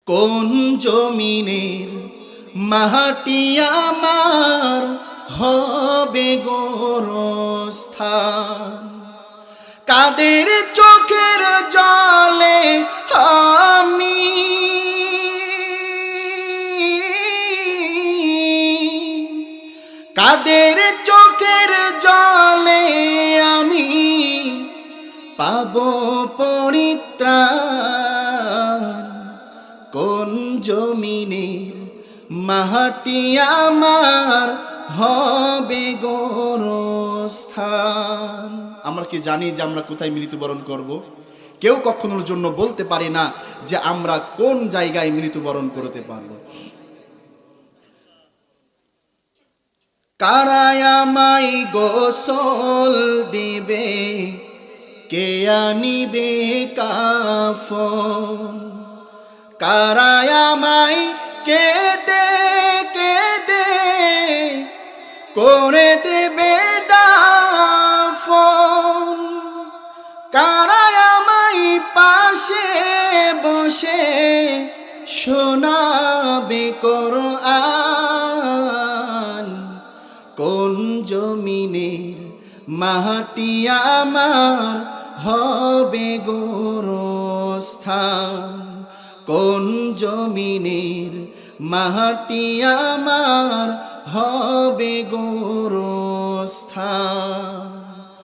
কোন জমিনের মাটি আমার হবে গোরস্থান, কাদের চোখের জলে আমি কাদের চোখের জলে আমি পাবো পরিত্রাণ। কোন জমিনের মাটি আমার হবে গোরস্থান। আমরা কি জানি যে আমরা কোথায় মৃত্যুবরণ করব? কেউ কখনোর জন্য বলতে পারে না যে আমরা কোন জায়গায় মৃত্যুবরণ করতে পারবো। কারায় আমায় গোসল দিবে, কে আনিবে কাফন, কারায় আমায় কেঁদে কেঁদে করে দেবে দাফন, কারায় আমায় পাশে বসে শোনাবে কোরআন। কোন জমিনের মাটি আমার হবে গোরস্থান, কোন জমিনের মাটি আমার হবে গোরস্থান।